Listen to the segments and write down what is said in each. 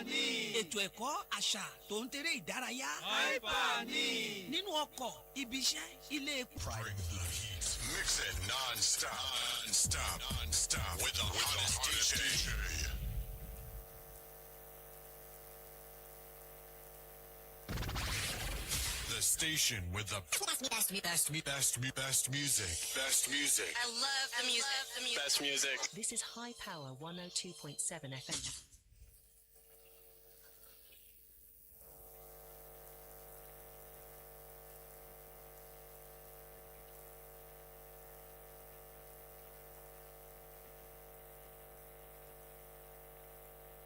ni. Ètò ẹ̀kọ́ àṣà tó ń tẹ̀lé ìdárayá. Hyper ni. Nínú ọkọ̀, ibi iṣẹ́, ilé epo. Mix it non-stop with the hottest DJ. The station with the best music. I love the music. Best music. This is High Power 102.7 FM.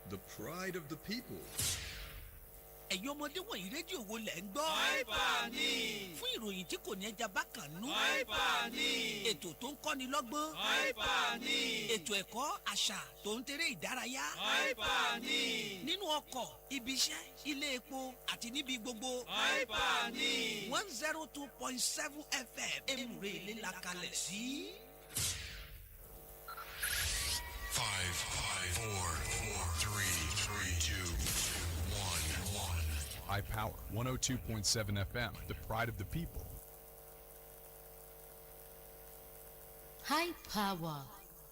The pride of the people. Ẹ̀yin ọmọdé wọ̀nyí rédíò wo lẹ̀ ń gbọ́? Hyper ni. Fún ìròyìn tí kò ní ẹja bákan nú. Hyper ni. Ètò tó ń kọ́ni lọ́gbọ́n. Hyper ni. Ètò ẹ̀kọ́ àṣà tó ń tẹ̀lé ìdárayá. Hyper ni. Nínú ọkọ̀, ibi iṣẹ́, ilé epo àti níbi gbogbo. Hyper ni. 102.7 FM Emure ilé la kalẹ̀ sí. 5, 4, 3, 2, 1. High Power 102.7 FM, the pride of the people. High Power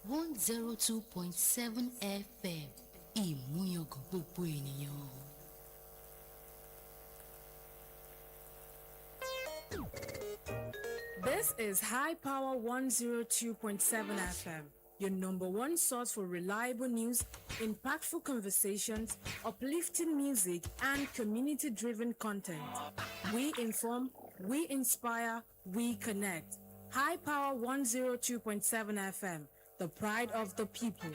102.7 FM, ìmúyangàn gbogbo ènìyàn. This is High Power 102.7 FM, your number one source for reliable news, impactful conversations, uplifting music, and community-driven content. We inform, we inspire, we connect. High Power 102.7 FM, the pride of the people.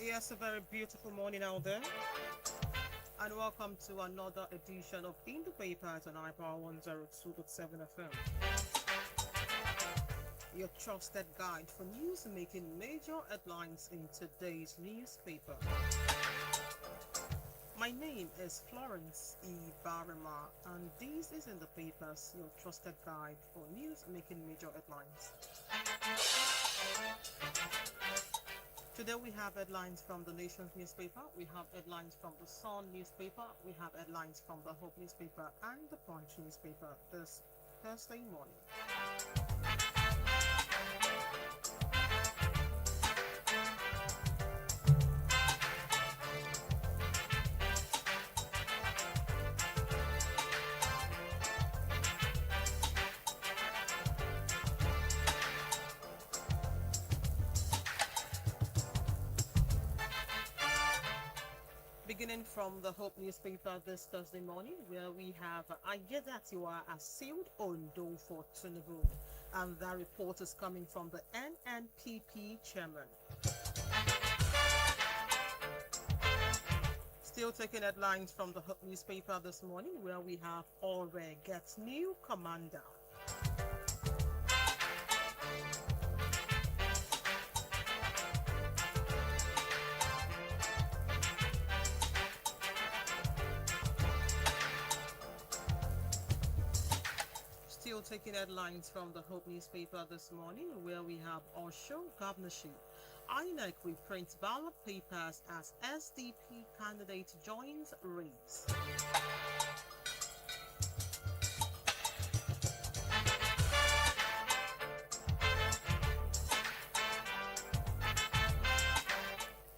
Yes, a very beautiful morning out there, and welcome to another edition of In the Papers on iPower 102.7 FM. Your trusted guide for news making major headlines in today's newspaper. My name is Florence E. Barima, and this is In the Papers, your trusted guide for news making major headlines. Today we have headlines from the Nation's newspaper, we have headlines from the Sun newspaper, we have headlines from the Hope newspaper and the Punch newspaper this Thursday morning. Beginning from the Hope newspaper this Thursday morning, where we have Ayedatiwa assumed Ondo for Tinubu, and that report is coming from the NNPP chairman. Still taking headlines from the Hope newspaper this morning, where we have Ore gets new commander. Still taking headlines from the Hope newspaper this morning, where we have Osho governorship. INEC reprints ballot papers as SDP candidate joins race.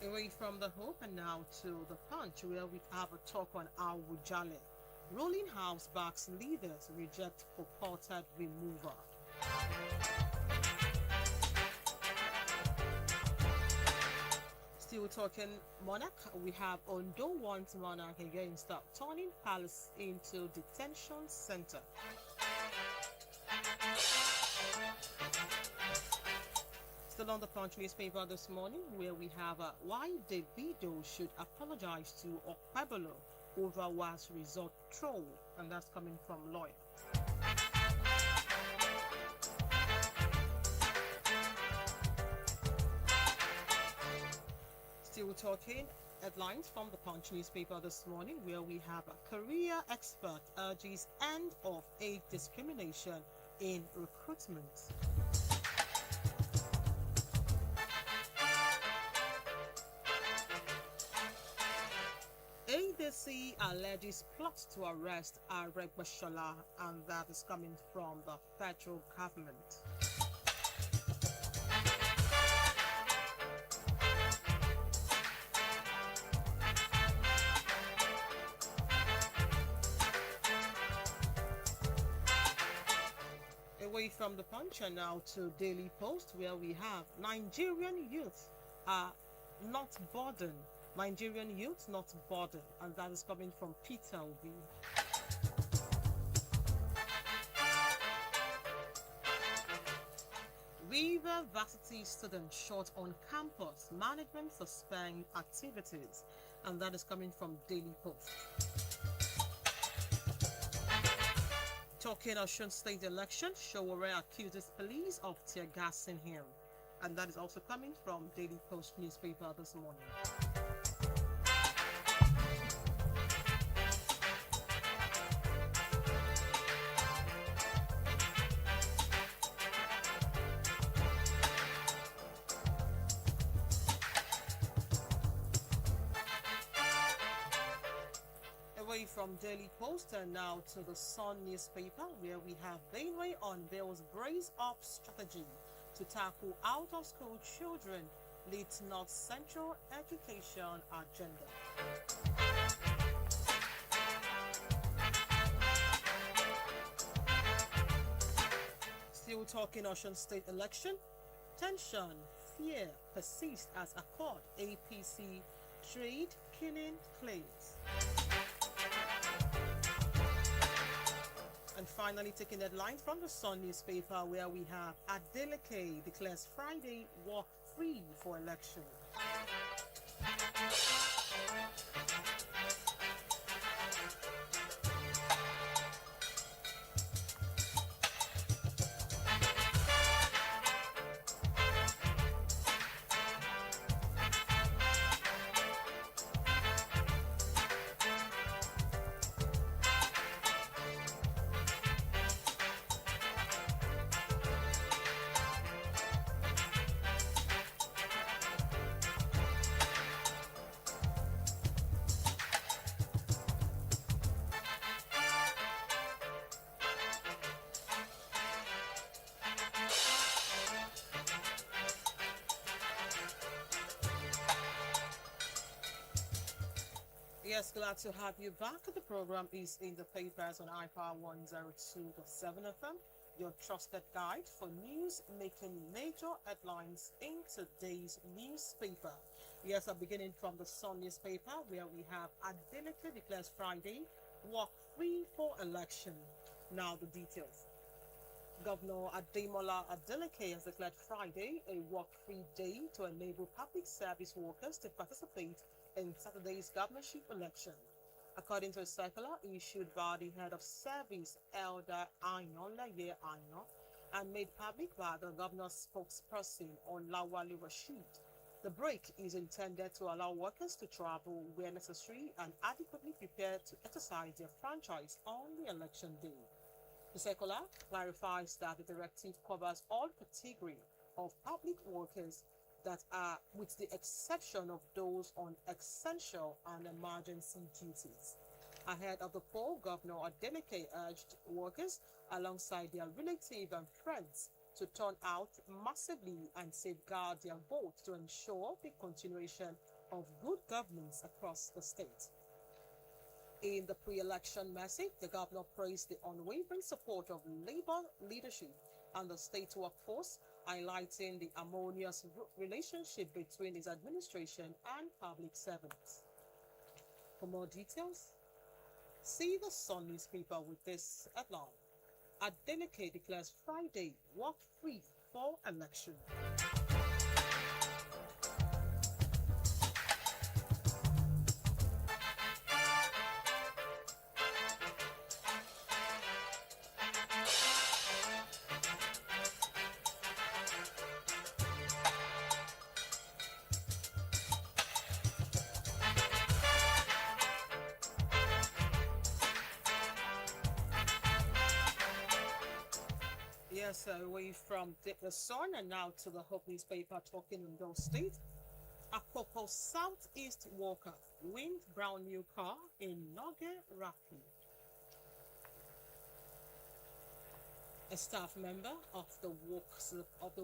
Away from the Hope and now to the Punch, where we have a talk on Awujale. Ruling House backs leaders reject purported removal. Still talking Monarch, we have Ondo wants Monarch against turning palace into detention center. Still on the Punch newspaper this morning, where we have why Davido should apologize to Okpebolo over was resort troll, and that's coming from lawyer. Still talking headlines from the Punch newspaper this morning, where we have a career expert urges end of age discrimination in recruitment. ADC alleges plot to arrest Aregbesola, and that is coming from the federal government. Away from the Punch and now to Daily Post, where we have Nigerian youth are not burdened. Nigerian youth not burdened, and that is coming from Peter Obi. River Varsity students shot on campus. Management suspend activities, and that is coming from Daily Post. Talking Osun State election, Showore accuses police of tear gassing him, and that is also coming from Daily Post newspaper this morning. Away from Daily Post and now to the Sun newspaper, where we have Benway unveils brace up strategy to tackle out-of-school children, leads North Central education agenda. Still talking Osun State election, tension, fear persist as Accord APC trade killing claims. And finally, taking headlines from the Sun newspaper, where we have Adeleke declares Friday walk free for election. Yes, glad to have you back. The program is in the papers on iPower 102.7 FM, your trusted guide for news making major headlines in today's newspaper. Yes, beginning from the Sun newspaper, where we have Adeleke declares Friday walk free for election. Now the details. Governor Ademola Adeleke has declared Friday a work-free day to enable public service workers to participate in Saturday's governorship election. According to a circular issued by the head of service, Elder Aino Laye Aino, and made public by the governor's spokesperson, Olawale Rashid, the break is intended to allow workers to travel where necessary and adequately prepare to exercise their franchise on the election day. The circular clarifies that the directive covers all categories of public workers that are, with the exception of those on essential and emergency duties. Ahead of the poll, Governor Adeleke urged workers alongside their relatives and friends to turn out massively and safeguard their vote to ensure the continuation of good governance across the state. In the pre-election message, the governor praised the unwavering support of labor leadership and the state workforce, highlighting the harmonious relationship between his administration and public servants. For more details, see the Sun newspaper with this headline. Adeleke declares Friday work free for election. Yes, away from the Sun and now to the Hope newspaper talking in those states. Akoko Southeast worker wins brown new car in Noge Rafi. A staff member of the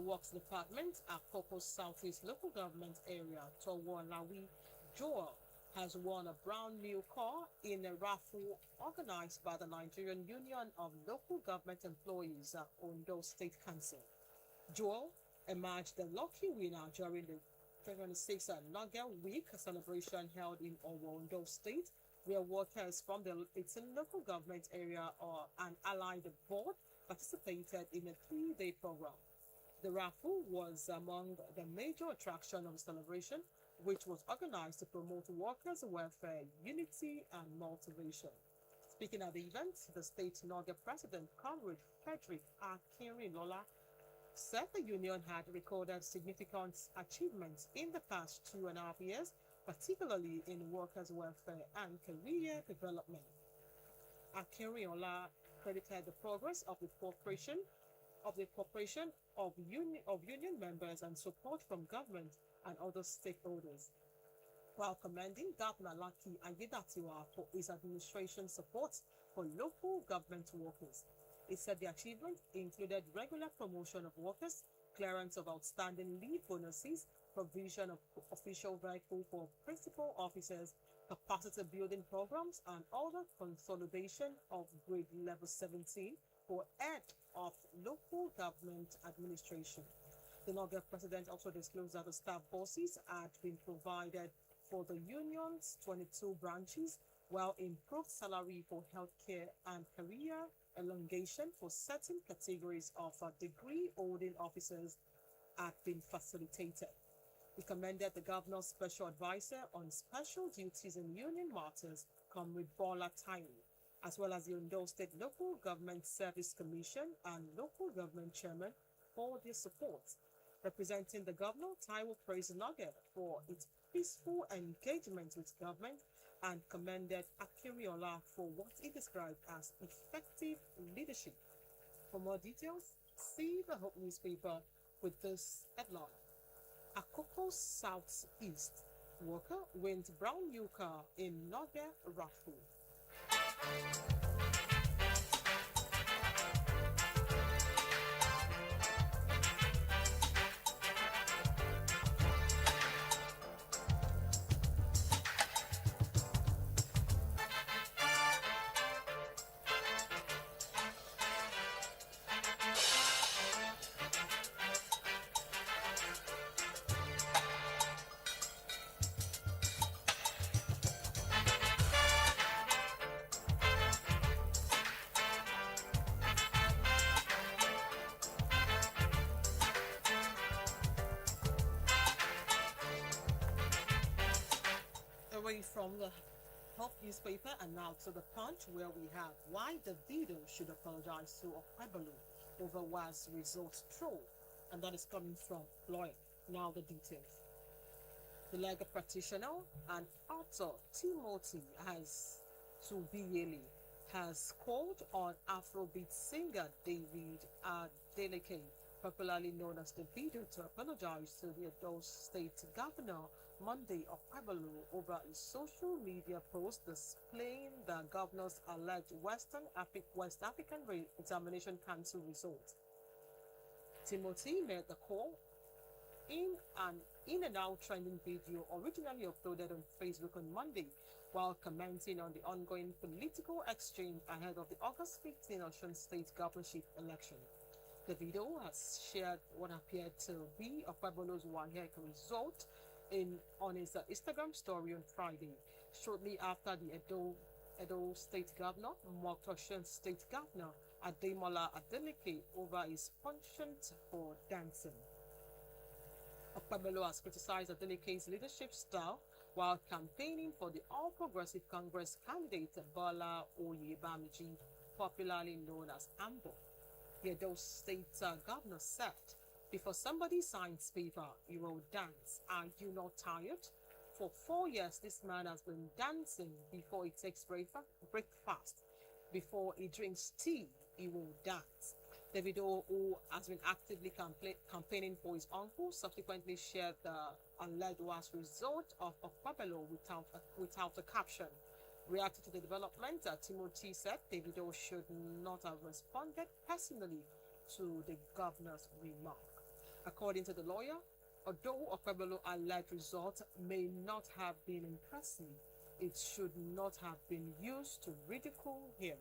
Works Department at Akoko Southeast local government area, Towo Lawi Joel, has won a brand new car in a raffle organized by the Nigerian Union of Local Government Employees at Ondo State Council. Joel emerged the lucky winner during the 2026 Naga Week celebration held in Ondo State, where workers from the 18 local government area and allied board participated in a 3-day program. The raffle was among the major attractions of the celebration, which was organized to promote workers' welfare, unity, and motivation. Speaking at the event, the state Noga president, Comrade Frederick Akinrilola, said the union had recorded significant achievements in the past 2.5 years, particularly in workers' welfare and career development. Akinrilola credited the progress of the corporation of union members and support from government and other stakeholders, while commending Governor Lucky Ayedatiwa for his administration support for local government workers. He said the achievement included regular promotion of workers, clearance of outstanding leave bonuses, provision of official vehicle for principal officers, capacity building programs, and other consolidation of grade level 17 for head of local government administration. The Noga president also disclosed that the staff buses had been provided for the union's 22 branches, while improved salary for healthcare and career elongation for certain categories of degree-holding officers had been facilitated. He commended the governor's special advisor on special duties in union matters, Comrade Bola Taiwo, as well as the Ondo State Local Government Service Commission and Local Government Chairman for their support. Representing the governor, Taiwo praised Noga for its peaceful engagement with government and commended Akinriola for what he described as effective leadership. For more details, see the Hope newspaper with this headline. Akoko Southeast worker wins brown new car in Noga raffle. Away from the Hope newspaper and now to the Punch, where we have why Davido should apologize to Okpebolo over was result troll, and that is coming from lawyer. Now the details. The legal practitioner and author Timothy has called on Afrobeat singer David Adeleke, popularly known as Davido, to apologize to the Edo State Governor Monday of Pelu over a social media post displaying the governor's alleged West African Examination Council result. Timothy made the call in an in-and-out trending video originally uploaded on Facebook on Monday, while commenting on the ongoing political exchange ahead of the August 15 Osun State governorship election. The video has shared what appeared to be Okpebolo's one-year result on his Instagram story on Friday, shortly after the Edo State Governor mocked Osun State Governor Ademola Adeleke over his penchant for dancing. Okpebolo has criticized Adeleke's leadership style while campaigning for the All Progressive Congress candidate Bola Oyebamiji, popularly known as Ambo. The Edo State Governor said, "Before somebody signs paper, you will dance. Are you not tired? For 4 years, this man has been dancing before he takes breakfast. Before he drinks tea, he will dance." Davido, who has been actively campaigning for his uncle, subsequently shared the alleged result of Okpebolo without a caption. Reacting to the development, Timothy said Davido should not have responded personally to the governor's remark. According to the lawyer, although Okpebolo's alleged result may not have been impressive, it should not have been used to ridicule him.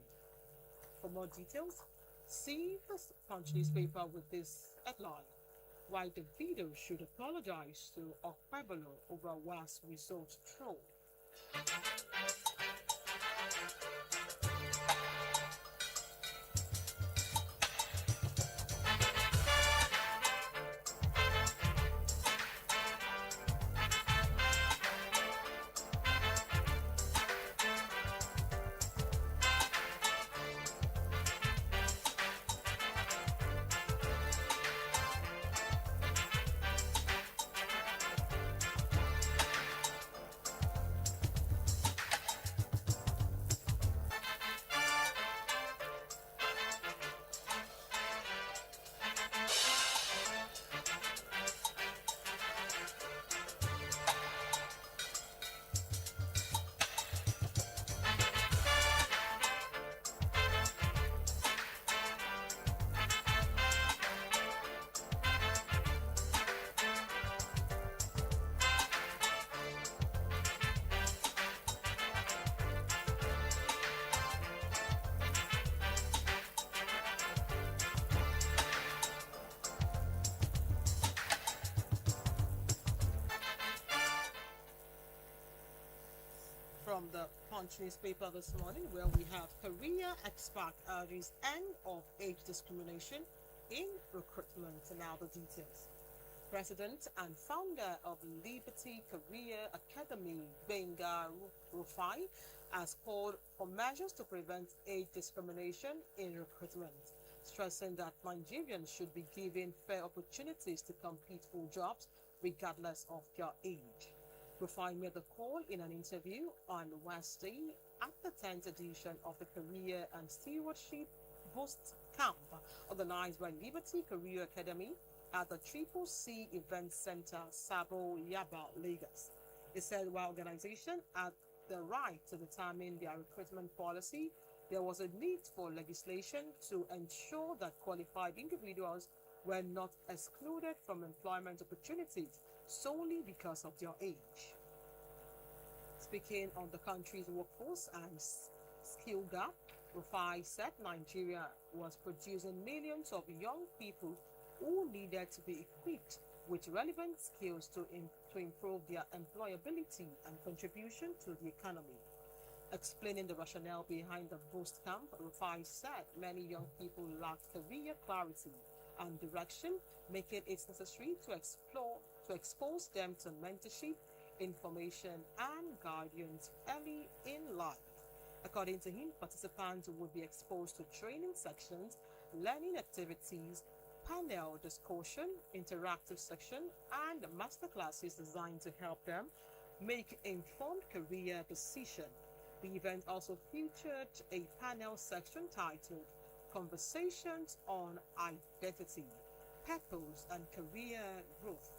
For more details, see the Punch newspaper with this headline: why Davido should apologize to Okpebolo over was result troll. From the Punch newspaper this morning, where we have career expert urges end of age discrimination in recruitment. Now the details. President and founder of Liberty Career Academy, Benga Rufai, has called for measures to prevent age discrimination in recruitment, stressing that Nigerians should be given fair opportunities to compete for jobs regardless of their age. Rufai made the call in an interview on Wednesday at the 10th edition of the Career and Stewardship Boost Camp, organized by Liberty Career Academy at the Triple C Event Center, Sabo Yaba, Lagos. He said while organizations had the right to determine their recruitment policy, there was a need for legislation to ensure that qualified individuals were not excluded from employment opportunities solely because of their age. Speaking on the country's workforce and skill gap, Rufai said Nigeria was producing millions of young people who needed to be equipped with relevant skills to improve their employability and contribution to the economy. Explaining the rationale behind the Boost Camp, Rufai said many young people lack career clarity and direction, making it necessary to expose them to mentorship information, and guidance early in life. According to him, participants would be exposed to training sections, learning activities, panel discussion, interactive section, and masterclasses designed to help them make informed career decision. The event also featured a panel section titled Conversations on Identity, Purpose, and Career Growth.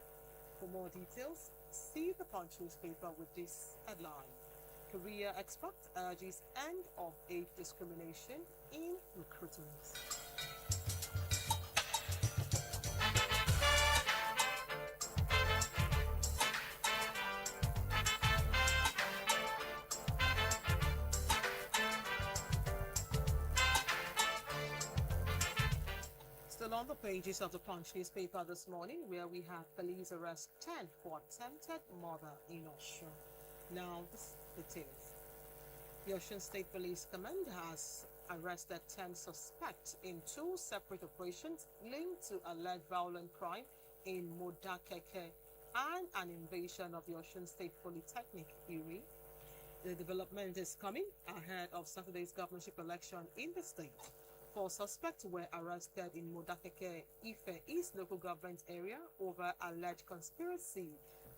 For more details, see the Punch newspaper with this headline. Career expert urges end of age discrimination in recruitment. Still on the pages of the Punch newspaper this morning, where we have police arrest 10 for attempted murder in Osun. Now, the details. The Osun State Police Command has arrested 10 suspects in 2 separate operations linked to alleged violent crime in Modakeke and an invasion of the Osun State Polytechnic area. The development is coming ahead of Saturday's governorship election in the state. 4 suspects were arrested in Modakeke, Ife East local government area over alleged conspiracy,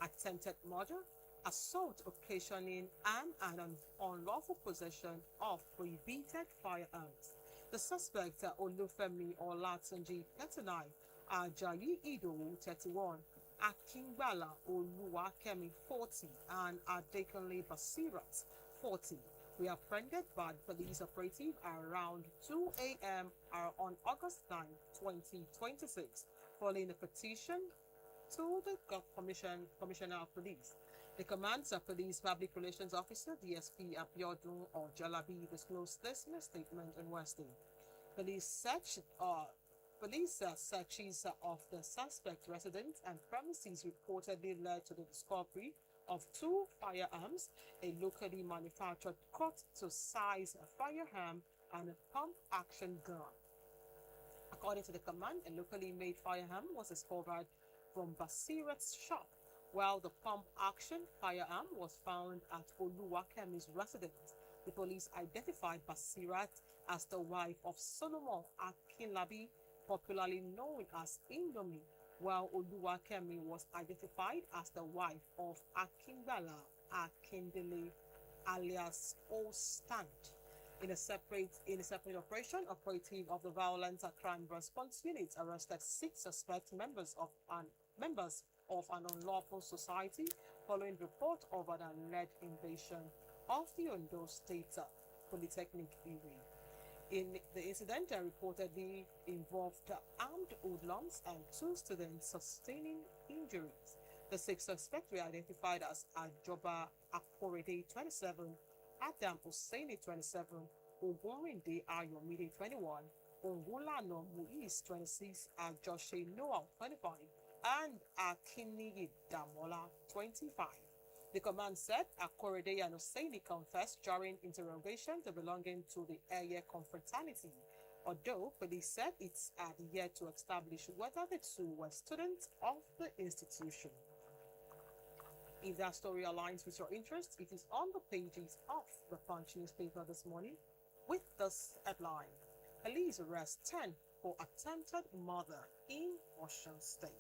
attempted murder, assault occasioning, and an unlawful possession of prohibited firearms. The suspects are Olufemi Olatunji 39, Ajayi Idowu 31, Akingbala Oluwakemi 40, and Adekunle Basirat 40. We are apprehended by the police operative around 2 a.m. on August 9, 2026, following a petition to the Commissioner of Police. The Commander Police Public Relations Officer, DSP Abiodun Ojalabi, disclosed this in a statement on Wednesday. Police searches of the suspect residence and premises reportedly led to the discovery of 2 firearms, a locally manufactured cut-to-size firearm, and a pump-action gun. According to the command, a locally made firearm was discovered from Basirat's shop, while the pump-action firearm was found at Oluwakemi's residence. The police identified Basirat as the wife of Solomon Akinlabi, popularly known as Indomie, while Oluwakemi was identified as the wife of Akingbala Akindele, alias Ostand. In a separate operation, operative of the Violence and Crime Response Unit arrested 6 suspect members of an unlawful society following report of an alleged invasion of the Ondo State Polytechnic area. In the incident, reportedly involved armed hoodlums and 2 students sustaining injuries. The 6 suspects were identified as Ajoba Akorede 27, Adam Hussaini 27, Ogunrinde Ayomide 21, Ongulano Muiz 26, Ajoshe Noah 25, and Akiniyi Damola 25. The command said Akorede and Hussaini confessed during interrogation to belonging to the area confraternity, although police said it's yet to establish whether the 2 were students of the institution. If that story aligns with your interest, it is on the pages of the Punch newspaper this morning with this headline: Police arrest 10 for attempted murder in Osun State.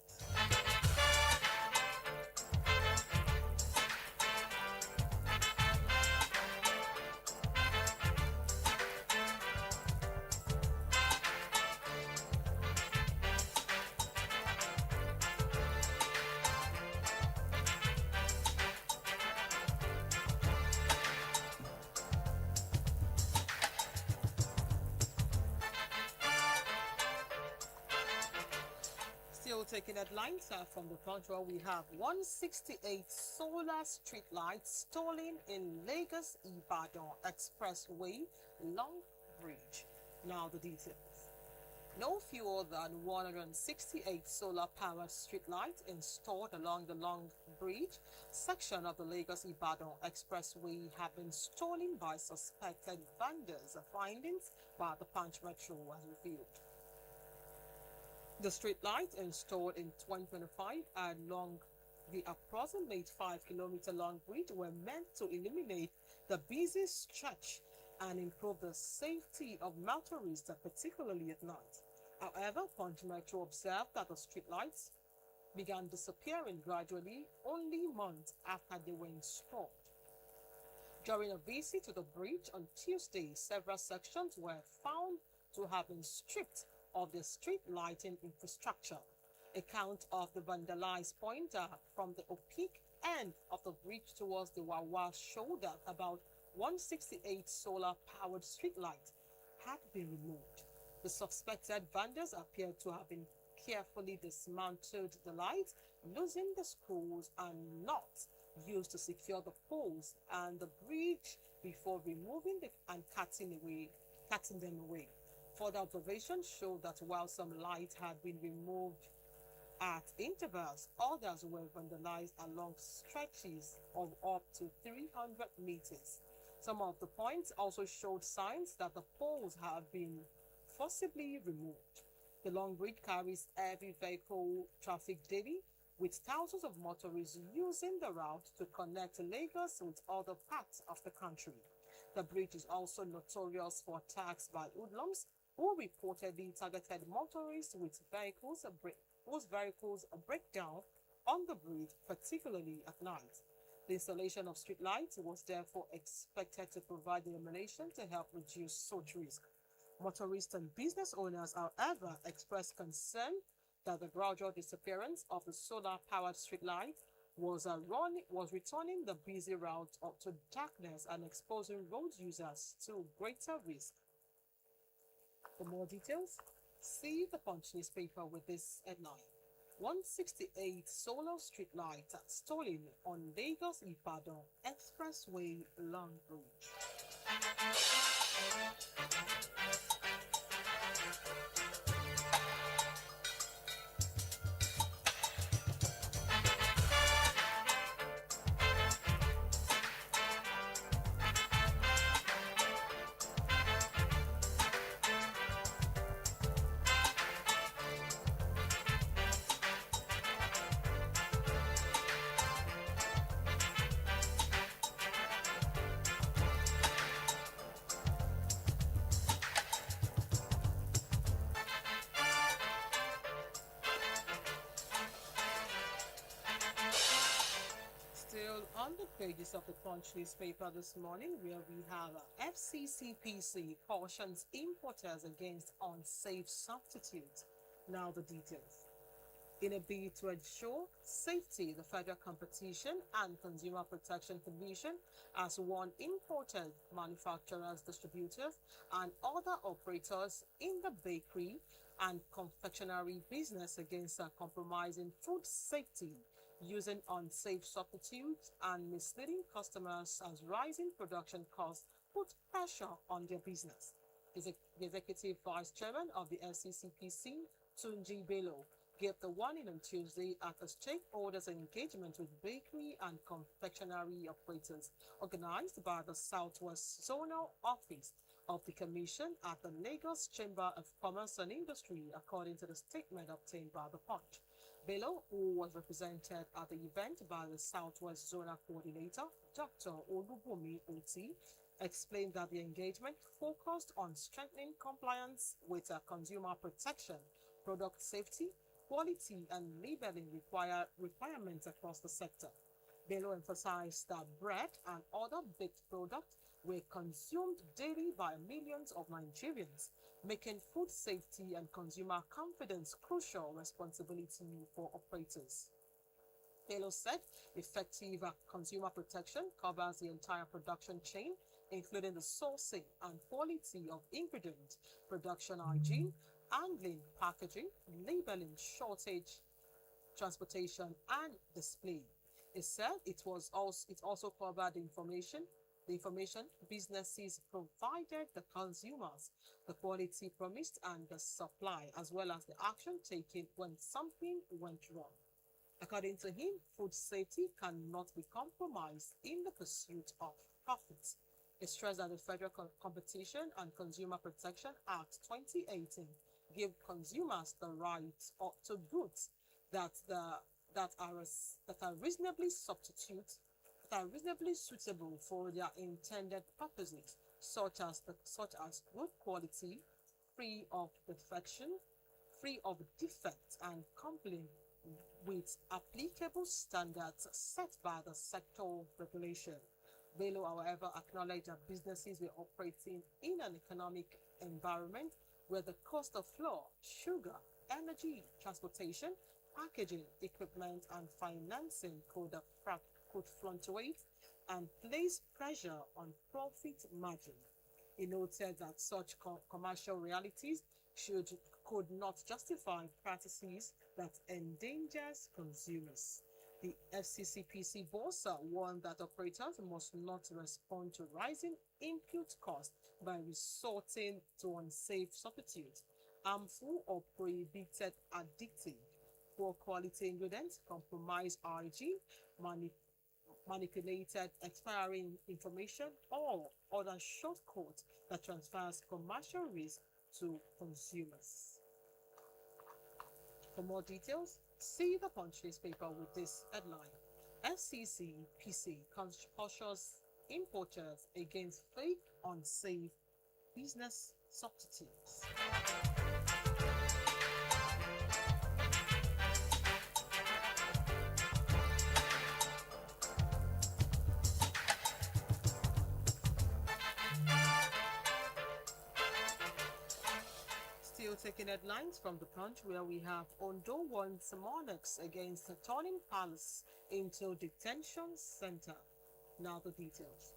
Still taking headlines from the Punch, where we have 168 solar street lights stolen in Lagos Ibadan Expressway Long Bridge. Now the details. No fewer than 168 solar-powered street lights installed along the Long Bridge section of the Lagos-Ibadan Expressway have been stolen by suspected vendors, findings by the Punch Metro has revealed. The street light installed in 2025 along The approximate 5-kilometer long bridge were meant to eliminate the busy stretch and improve the safety of motorists, particularly at night. However, Punch Metro observed that the streetlights began disappearing gradually only months after they were installed. During a visit to the bridge on Tuesday, several sections were found to have been stripped of the street lighting infrastructure. A count of the vandalized pointer from the opaque end of the bridge towards the Wawa showed that about 168 solar-powered streetlights had been removed. The suspected vendors appeared to have been carefully dismantled the lights, losing the screws and nuts used to secure the poles and the bridge before removing and cutting them away. Further observations showed that while some lights had been removed at intervals, others were vandalized along stretches of up to 300 meters. Some of the points also showed signs that the poles have been forcibly removed. The long bridge carries heavy vehicle traffic daily, with thousands of motorists using the route to connect Lagos with other parts of the country. The bridge is also notorious for attacks by hoodlums who reportedly targeted motorists with whose vehicles break down on the bridge, particularly at night. The installation of streetlights was therefore expected to provide illumination to help reduce such risk. Motorists and business owners, however, expressed concern that the gradual disappearance of the solar-powered streetlight was returning the busy route to darkness and exposing road users to greater risk. For more details, see the Punch newspaper with this headline. 168 solar streetlights stolen on Lagos-Ibadan Expressway Long Bridge. Still on the pages of the Punch newspaper this morning, where we have FCCPC cautions importers against unsafe substitutes. Now the details. In a bid to ensure safety, the Federal Competition and Consumer Protection Commission has warned importers, manufacturers, distributors, and other operators in the bakery and confectionery business against compromising food safety, using unsafe substitutes, and misleading customers as rising production costs put pressure on their business. The Executive Vice Chairman of the FCCPC, Tunji Bello, gave the warning on Tuesday at a stakeholders engagement with bakery and confectionery operators organized by the Southwest Zonal Office of the Commission at the Lagos Chamber of Commerce and Industry, according to the statement obtained by the Punch. Bello, who was represented at the event by the Southwest Zonal Coordinator, Dr. Olubumi Oti, explained that the engagement focused on strengthening compliance with consumer protection, product safety, quality, and labeling requirements across the sector. Bello emphasized that bread and other baked products were consumed daily by millions of Nigerians, making food safety and consumer confidence crucial responsibility for operators. Bello said effective consumer protection covers the entire production chain, including the sourcing and quality of ingredients, production hygiene, handling, packaging, labeling, shortage, transportation, and display. It said it also covered the information businesses provided the consumers, the quality promised, and the supply, as well as the action taken when something went wrong. According to him, food safety cannot be compromised in the pursuit of profits. He stressed that the Federal Competition and Consumer Protection Act 2018 give consumers the right to goods that that are reasonably suitable for their intended purposes, such as good quality, free of defects, and complying with applicable standards set by the sector regulation. Bello, however, acknowledged that businesses were operating in an economic environment where the cost of flour, sugar, energy, transportation, packaging, equipment, and financing could fluctuate and place pressure on profit margin. He noted that such commercial realities could not justify practices that endangers consumers. The FCCPC boss warned that operators must not respond to rising input costs by resorting to unsafe substitutes, harmful or prohibited addictive, poor quality ingredients, compromised RG, manipulated expiring information, or other shortcuts that transfers commercial risk to consumers. For more details, see the Punch newspaper with this headline: FCCPC cautions importers against fake, unsafe business substitutes. Still taking headlines from the Punch, where we have Ondo wants monarchs against turning palace into detention center. Now the details.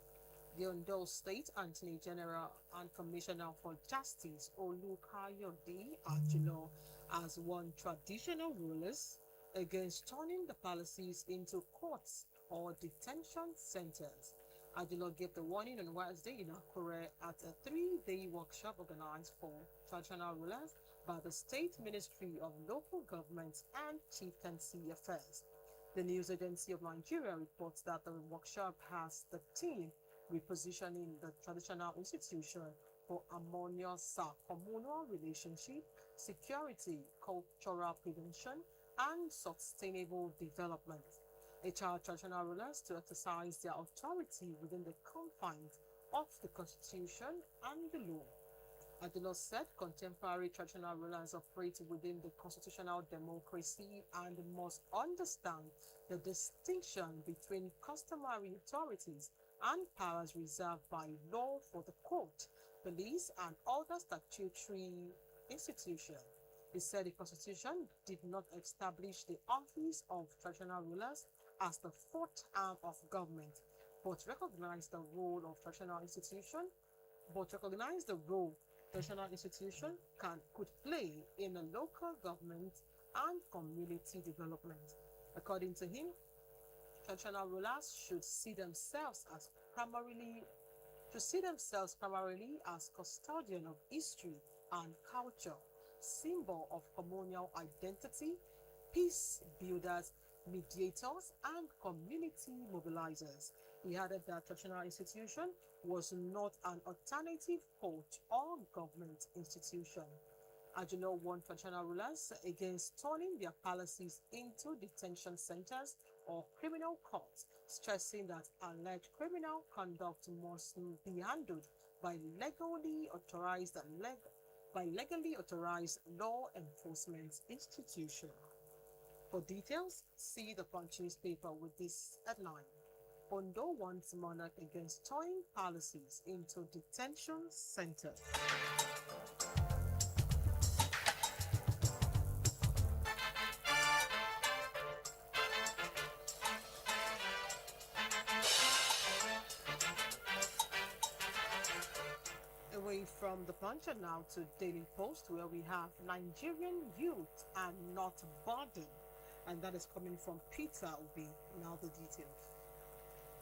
The Ondo State Attorney General and Commissioner for Justice Olukayode Ajulo has warned traditional rulers against turning the palaces into courts or detention centers. Ajulo gave the warning on Wednesday in Akure at a 3-day workshop organized for traditional rulers by the State Ministry of Local Government and Chieftaincy Affairs. The news agency of Nigeria reports that the workshop has the theme repositioning the traditional institution for harmonious communal relationship, security, cultural prevention, and sustainable development. It charged traditional rulers to exercise their authority within the confines of the Constitution and the law. Adulo said contemporary traditional rulers operate within the constitutional democracy and must understand the distinction between customary authorities and powers reserved by law for the court, police, and other statutory institutions. He said the Constitution did not establish the office of traditional rulers as the fourth arm of government, but recognized the role traditional institution could play in a local government and community development. According to him, traditional rulers should see themselves primarily as custodian of history and culture, symbol of communal identity, peace builders, mediators, and community mobilizers. He added that traditional institution was not an alternative court or government institution. Ajulo warned traditional rulers against turning their palaces into detention centers or criminal courts, stressing that alleged criminal conduct must be handled by legally authorized law enforcement institution. For details, see the Punch newspaper with this headline: Ondo wants monarch against turning palaces into detention centers. Away from the Punch and now to Daily Post, where we have Nigerian youth are not burdened, and that is coming from Peter Obi. Now the details.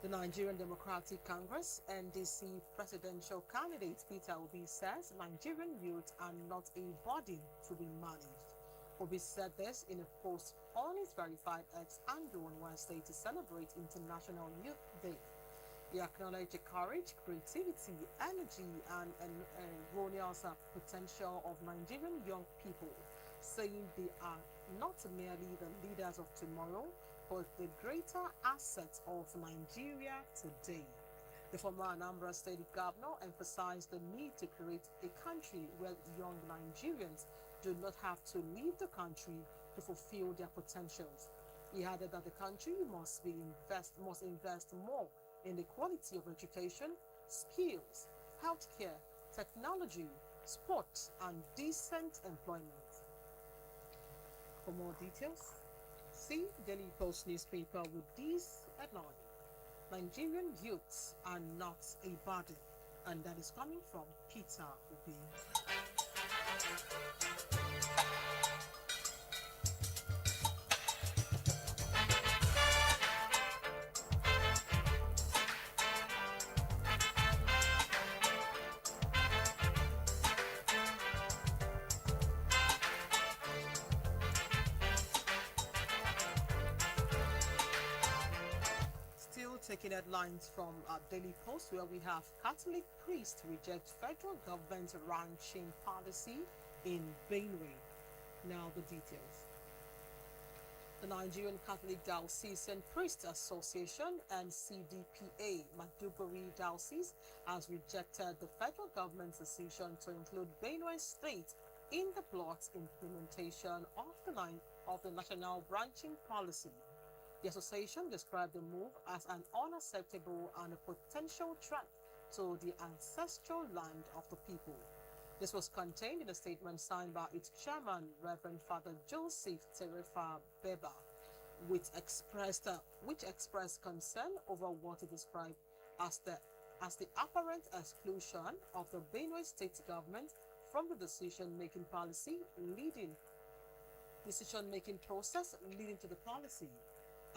The Nigerian Democratic Congress NDC presidential candidate Peter Obi says Nigerian youth are not a burden to be managed. Obi said this in a post on his verified X handle on Wednesday to celebrate International Youth Day. He acknowledged the courage, creativity, energy, and erroneous potential of Nigerian young people, saying they are not merely the leaders of tomorrow, but the greater assets of Nigeria today. The former Anambra State Governor emphasized the need to create a country where young Nigerians do not have to leave the country to fulfill their potentials. He added that the country must invest more in the quality of education, skills, healthcare, technology, sport, and decent employment. For more details, see Daily Post newspaper with this headline: Nigerian youths are not a burden, and that is coming from Peter Obi. Still taking headlines from our Daily Post, where we have Catholic priest reject federal government ranching policy in Benue. Now the details. The Nigerian Catholic Diocesan Priest Association and CDPA Maduguri Diocese has rejected the federal government's decision to include Benue State in the plot implementation of the national branching policy. The association described the move as an unacceptable and a potential threat to the ancestral land of the people. This was contained in a statement signed by its chairman, Reverend Father Joseph Terefa Beba, which expressed concern over what he described as the apparent exclusion of the Benue State government from the decision-making process leading to the policy.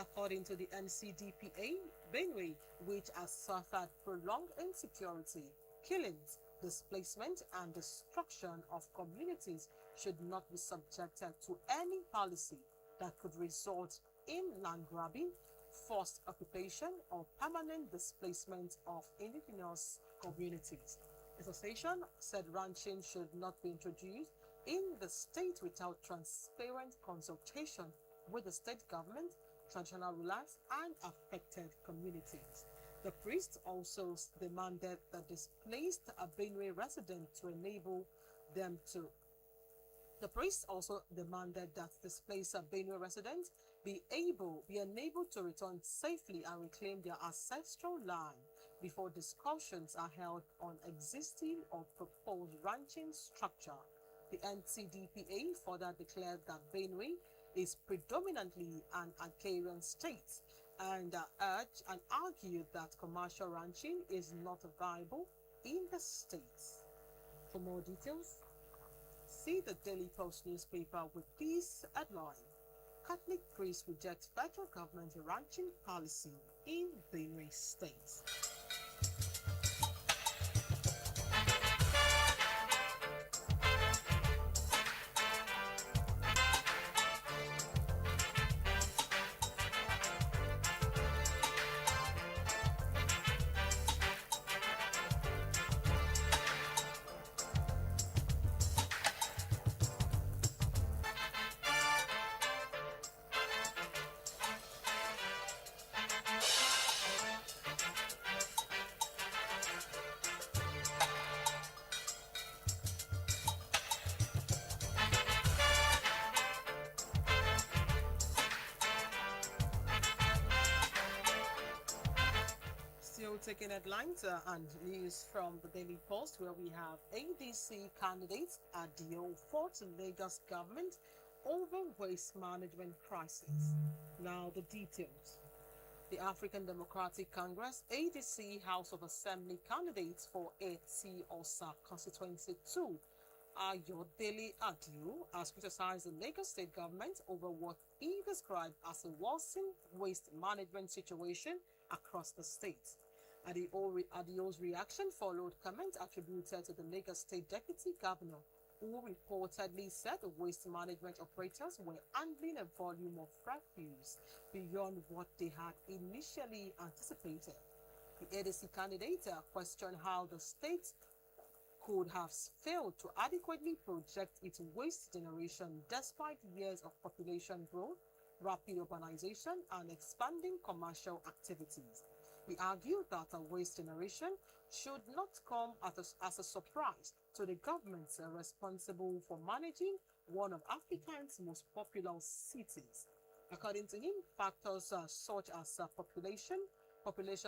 According to the NCDPA, Benue, which has suffered prolonged insecurity, killings, displacement, and destruction of communities, should not be subjected to any policy that could result in land grabbing, forced occupation, or permanent displacement of indigenous communities. The association said ranching should not be introduced in the state without transparent consultation with the state government, traditional rulers, and affected communities. The priest also demanded the displaced Benue resident to enable them to. The priest also demanded that displaced Benue residents be enabled to return safely and reclaim their ancestral land before discussions are held on existing or proposed ranching structure. The NCDPA further declared that Benue is predominantly an agrarian state and argued that commercial ranching is not viable in the state. For more details, see the Daily Post newspaper with this headline: Catholic priest rejects federal government ranching policy in Benue State. Still taking headlines and news from the Daily Post, where we have ADC candidate Adio fought Lagos government over waste management crisis. Now the details. The African Democratic Congress ADC House of Assembly candidate for Eti Osa Constituency 2, Ayodele Adio, has criticized the Lagos state government over what he described as a worsening waste management situation across the state. Adio's reaction followed comments attributed to the Lagos State Deputy Governor, who reportedly said the waste management operators were handling a volume of refuse beyond what they had initially anticipated. The ADC candidate questioned how the state could have failed to adequately project its waste generation despite years of population growth, rapid urbanization, and expanding commercial activities. He argued that a waste generation should not come as a surprise to the governments responsible for managing one of Africa's most popular cities. According to him, factors such as population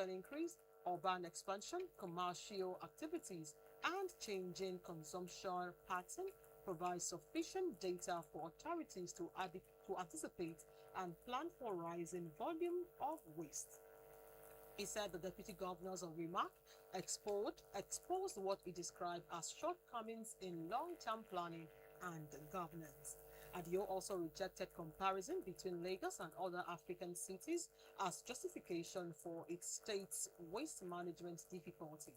increase, urban expansion, commercial activities, and changing consumption pattern provide sufficient data for authorities to anticipate and plan for rising volume of waste. He said the deputy governors of Remark exposed what he described as shortcomings in long-term planning and governance. Adio also rejected comparison between Lagos and other African cities as justification for its state's waste management difficulties.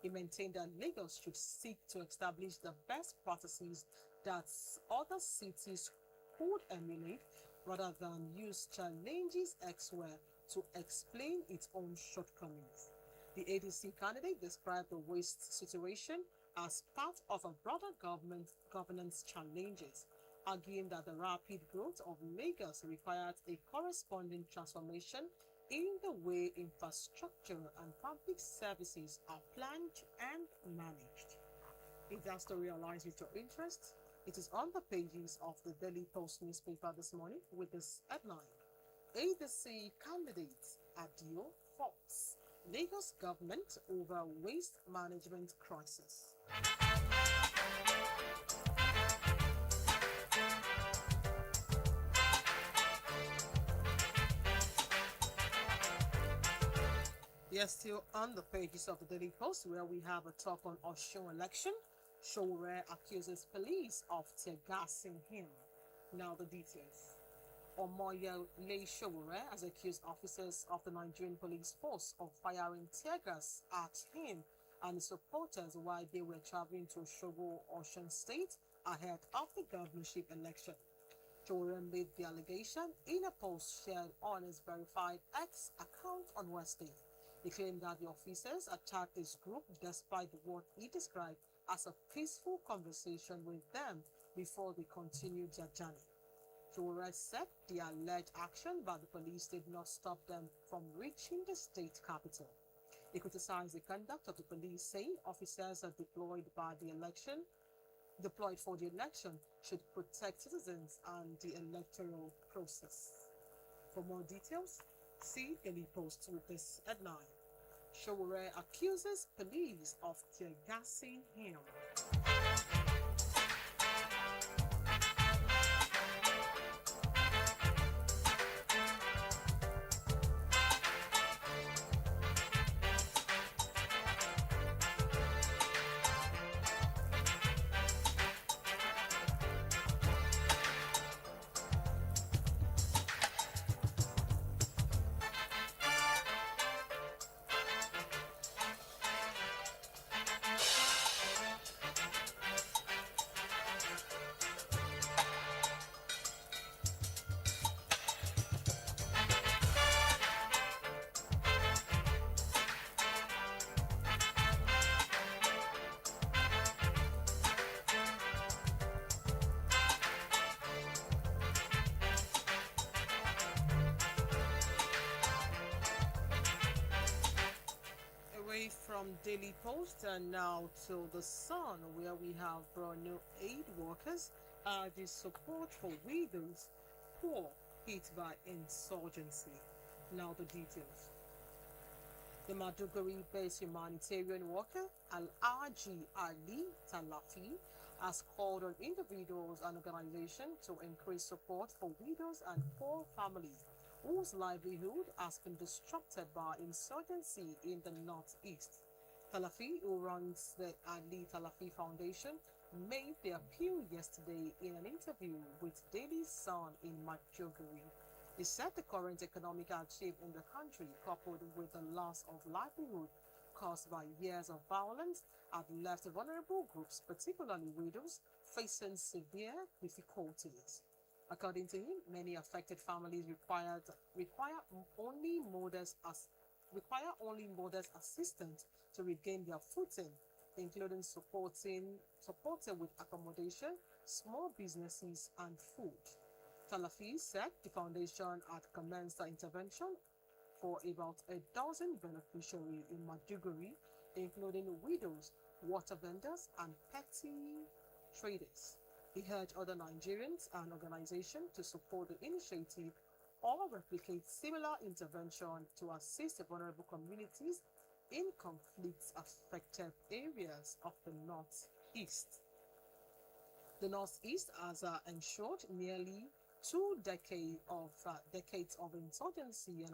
He maintained that Lagos should seek to establish the best practices that other cities could emulate rather than use challenges elsewhere to explain its own shortcomings. The ADC candidate described the waste situation as part of a broader governance challenges, arguing that the rapid growth of Lagos required a corresponding transformation in the way infrastructure and public services are planned and managed. If that story aligns with your interest, it is on the pages of the Daily Post newspaper this morning with this headline: ADC candidates Adio faults Lagos government over waste management crisis. Yes, still on the pages of the Daily Post, where we have a talk on Osun election. Showore accuses police of tear gassing him. Now the details. Omoyele Showore has accused officers of the Nigerian police force of firing tear gas at him and his supporters while they were traveling to Osogbo, Osun State, ahead of the governorship election. Showore made the allegation in a post shared on his verified X account on Wednesday. He claimed that the officers attacked his group despite what he described as a peaceful conversation with them before they continued their journey. Showore said the alleged action by the police did not stop them from reaching the state capital. He criticized the conduct of the police, saying officers are deployed for the election should protect citizens and the electoral process. For more details, see Daily Post with this headline: Showore accuses police of tear gassing him. From Daily Post and now to The Sun, where we have Borno aid workers urges support for widows poor hit by insurgency. Now the details. The Maduguri-based humanitarian worker Al-Aji Ali Talafi has called on individuals and organizations to increase support for widows and poor families whose livelihood has been disrupted by insurgency in the northeast. Talafi, who runs the Ali Talafi Foundation, made the appeal yesterday in an interview with Daily Sun in Maiduguri. He said the current economic hardship in the country, coupled with the loss of livelihood caused by years of violence, have left vulnerable groups, particularly widows, facing severe difficulties. According to him, many affected families require only modest assistance to regain their footing, including supported with accommodation, small businesses, and food. Talafi said the foundation had commenced the intervention for about a dozen beneficiaries in Maduguri, including widows, water vendors, and petty traders. He urged other Nigerians and organizations to support the initiative or replicate similar intervention to assist vulnerable communities in conflict-affected areas of the Northeast. The Northeast has ensured nearly 2 decades of insurgency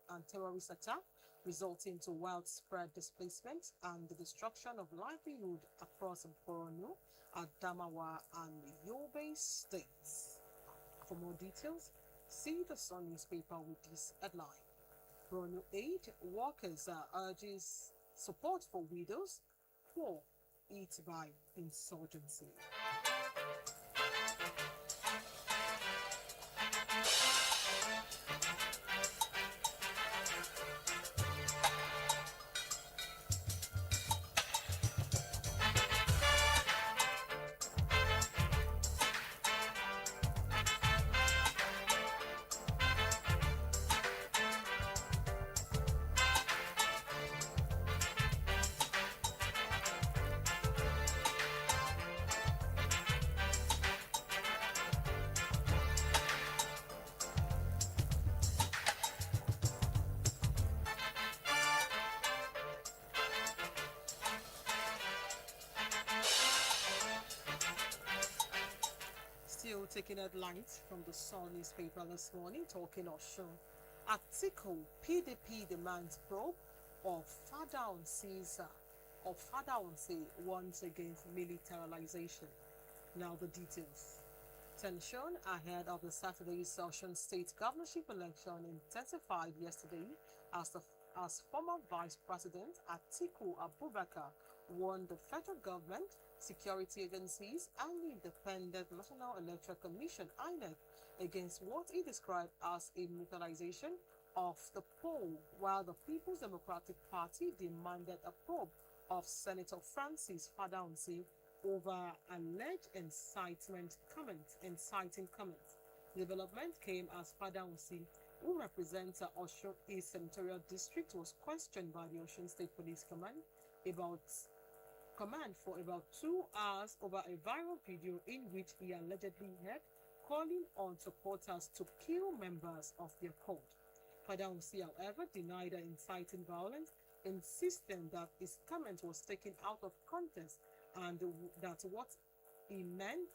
and terrorist attack, resulting to widespread displacement and the destruction of livelihood across Borno, Adamawa, and Yobe states. For more details, see the Sun newspaper with this headline. Borno Aid Workers urges support for widows poor hit by insurgency. Still taking headlines from the Sun newspaper this morning, talking Osun. Article PDP demands probe of Father on Say once against militarization. Now the details. Tension ahead of the Saturday's Osun State governorship election intensified yesterday as former Vice President Atiku Abubakar warned the federal government, security agencies, and the Independent National Electoral Commission (INEC) against what he described as a militarization of the poll, while the People's Democratic Party demanded a probe of Senator Francis Fadaunseh over alleged inciting comments. The development came as Fadaunseh, who represents Osun East Senatorial District, was questioned by the Osun State Police Command for about 2 hours over a viral video in which he allegedly heard calling on supporters to kill members of their cult. Fadaunseh, however, denied inciting violence, insisting that his comment was taken out of context and that what he meant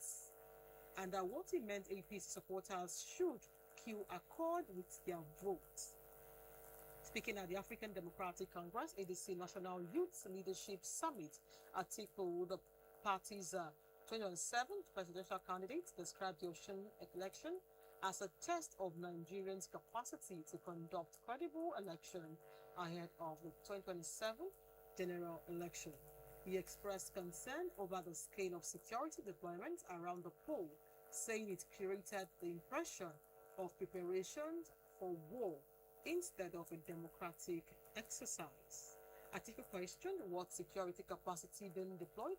APC supporters should kill accord with their votes. Speaking at the African Democratic Congress, ADC National Youth Leadership Summit, Atiku, the party's 2027 presidential candidate, described the Osun election as a test of Nigerians' capacity to conduct credible election ahead of the 2027 general election. He expressed concern over the scale of security deployment around the poll, saying it created the impression of preparation for war instead of a democratic exercise. Atiku questioned what security capacity being deployed.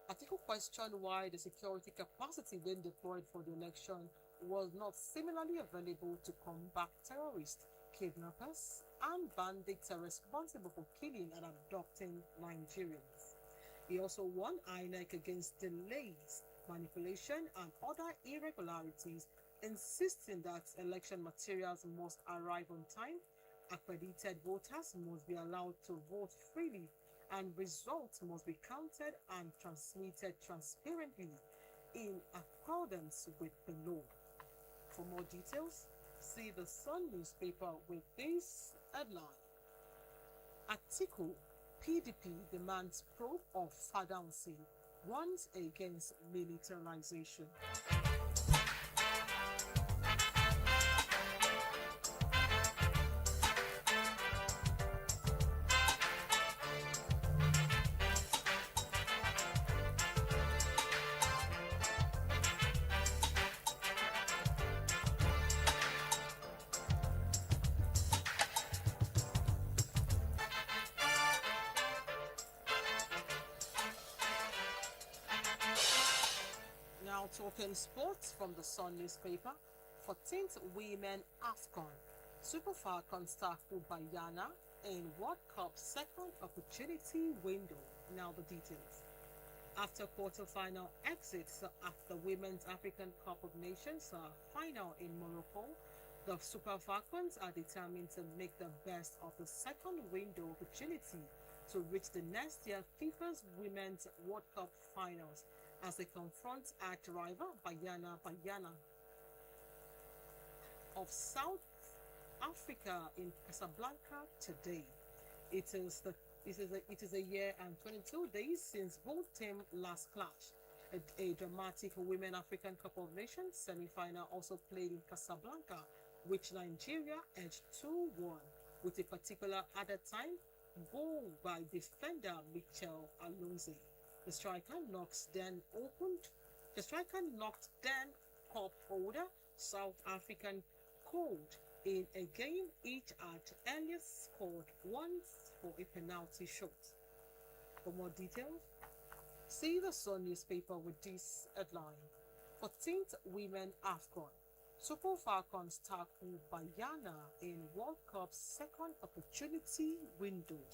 Atiku questioned why the security capacity being deployed for the election was not similarly available to combat terrorists, kidnappers, and bandits responsible for killing and abducting Nigerians. He also warned INEC against delays, manipulation, and other irregularities, insisting that election materials must arrive on time, accredited voters must be allowed to vote freely, and results must be counted and transmitted transparently in accordance with the law. For more details, see the Sun newspaper with this headline. Atiku, PDP demands probe of Fadaunseh, warns against militarization. Now talking sports from the Sun newspaper. 14th Women AFCON. Super Falcons tackle Bayana in World Cup second opportunity window. Now the details. After quarter-final exits at the Women's African Cup of Nations final in Morocco, the Super Falcons are determined to make the best of the second window opportunity to reach the next year FIFA's Women's World Cup finals as they confront arch rival Bayana of South Africa in Casablanca today. It is a year and 22 days since both teams last clashed. A dramatic Women African Cup of Nations semi-final also played in Casablanca, which Nigeria edged 2-1, with a particular added time goal by defender Michel Alonso. The striker knocked then cup holder South African cold in a game each at earliest scored once for a penalty shot. For more details, see the Sun newspaper with this headline. 14th Women AFCON. Super Falcons tackle Bayana in World Cup second opportunity window.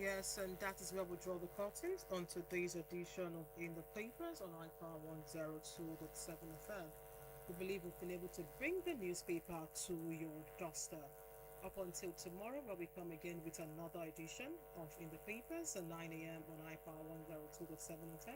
Yes, and that is where we draw the curtains on today's edition of In the Papers on iPower 102.7 FM. We believe we've been able to bring the newspaper to your doorstep. Up until tomorrow, where we come again with another edition of In the Papers at 9 a.m. on iPower 102.7 FM.